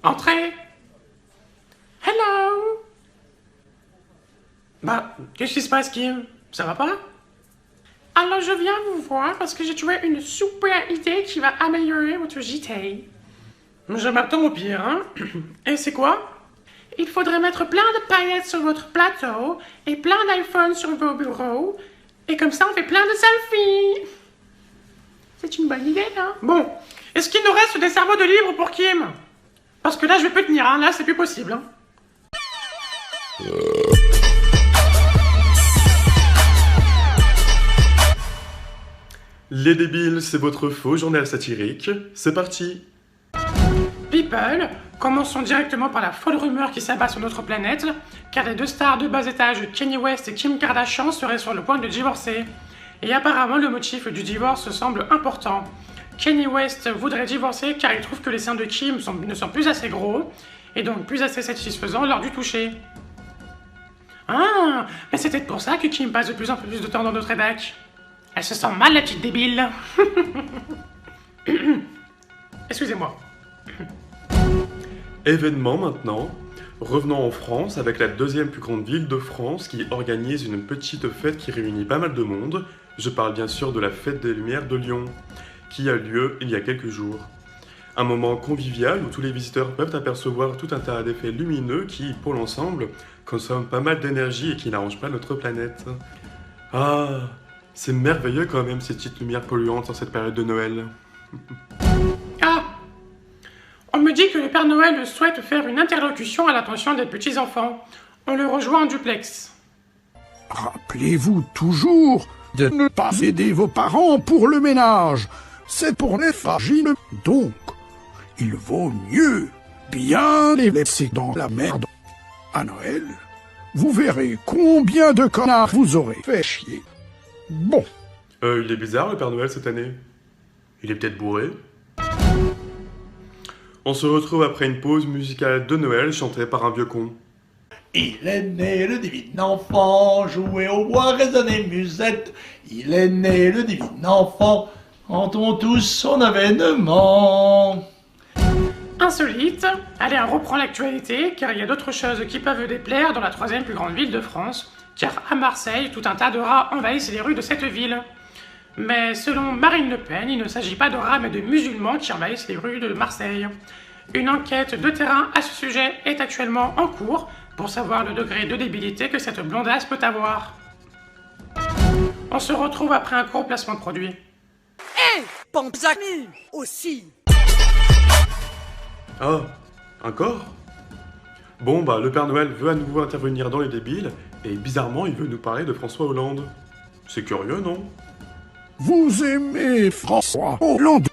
Entrez. Hello. Bah, qu'est-ce qui se passe, Kim? Ça va pas? Alors, je viens vous voir parce que j'ai trouvé une super idée qui va améliorer votre JT. Je m'attends au pire, hein? Et c'est quoi? Il faudrait mettre plein de paillettes sur votre plateau et plein d'iPhones sur vos bureaux. Et comme ça, on fait plein de selfies. C'est une bonne idée, hein? Bon, est-ce qu'il nous reste des cerveaux de libre pour Kim? Parce que là, je vais plus tenir, hein? Là, c'est plus possible, hein? Les débiles, c'est votre faux journal satirique. C'est parti. People, commençons directement par la folle rumeur qui s'abat sur notre planète, car les deux stars de bas étage, Kanye West et Kim Kardashian, seraient sur le point de divorcer. Et apparemment, le motif du divorce semble important. Kanye West voudrait divorcer car il trouve que les seins de Kim ne sont plus assez gros, et donc plus assez satisfaisants lors du toucher. Ah, mais c'est peut-être pour ça que Kim passe de plus en plus de temps dans notre rédac. Elle se sent mal, la petite débile. Excusez-moi. Événement maintenant. Revenons en France avec la deuxième plus grande ville de France qui organise une petite fête qui réunit pas mal de monde. Je parle bien sûr de la fête des Lumières de Lyon, qui a lieu il y a quelques jours. Un moment convivial où tous les visiteurs peuvent apercevoir tout un tas d'effets lumineux qui, pour l'ensemble, consomment pas mal d'énergie et qui n'arrangent pas notre planète. Ah, c'est merveilleux quand même ces petites lumières polluantes en cette période de Noël. Ah! On me dit que le Père Noël souhaite faire une interlocution à l'attention des petits-enfants. On le rejoint en duplex. Rappelez-vous toujours de ne pas aider vos parents pour le ménage. C'est pour les fragiles. Donc, il vaut mieux bien les laisser dans la merde. À Noël, vous verrez combien de connards vous aurez fait chier. Bon. Il est bizarre le Père Noël cette année. Il est peut-être bourré. On se retrouve après une pause musicale de Noël chantée par un vieux con. Il est né le divin enfant, joué au bois, résonner musette. Il est né le divin enfant, chantons tous son avènement. Insolite. Allez, on reprend l'actualité, car il y a d'autres choses qui peuvent déplaire dans la troisième plus grande ville de France, car à Marseille, tout un tas de rats envahissent les rues de cette ville. Mais selon Marine Le Pen, il ne s'agit pas de rats mais de musulmans qui envahissent les rues de Marseille. Une enquête de terrain à ce sujet est actuellement en cours pour savoir le degré de débilité que cette blondasse peut avoir. On se retrouve après un court placement de produit. Hé, Pampzani aussi. Ah, encore? Bon bah le Père Noël veut à nouveau intervenir dans les débiles et bizarrement il veut nous parler de François Hollande. C'est curieux, non? Vous aimez François Hollande?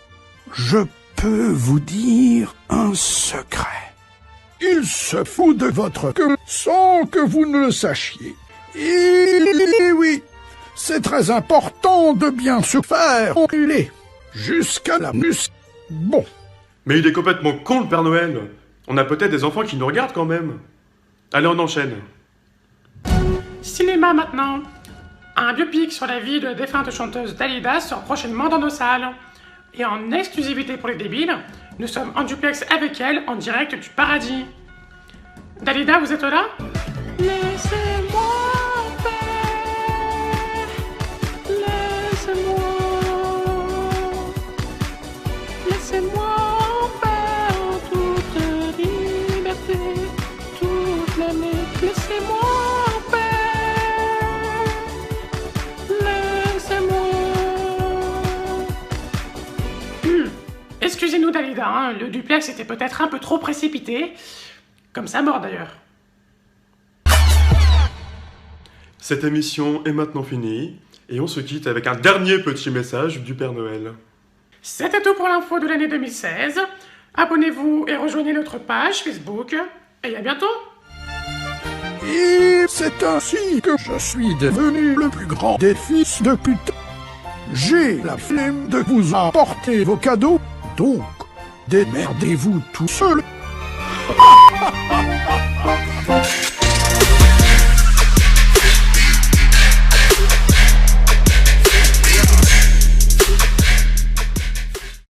Je peux vous dire un secret. Il se fout de votre queue sans que vous ne le sachiez. Et oui, c'est très important de bien se faire enculer jusqu'à la muscle. Bon. Mais il est complètement con le Père Noël. On a peut-être des enfants qui nous regardent quand même. Allez, on enchaîne. Cinéma maintenant. Un biopic sur la vie de la défunte chanteuse Dalida sort prochainement dans nos salles. Et en exclusivité pour les débiles, nous sommes en duplex avec elle en direct du paradis. Dalida, vous êtes là? Laissez-moi en paix. Laissez-moi. Laissez-moi en paix en toute liberté. Toute l'année, laissez-moi en paix. Excusez-nous Dalida, hein, le duplex était peut-être un peu trop précipité. Comme sa mort d'ailleurs. Cette émission est maintenant finie et on se quitte avec un dernier petit message du Père Noël. C'était tout pour l'info de l'année 2016. Abonnez-vous et rejoignez notre page Facebook. Et à bientôt. Et c'est ainsi que je suis devenu le plus grand des fils de pute. J'ai la flemme de vous apporter vos cadeaux, donc démerdez-vous tout seul.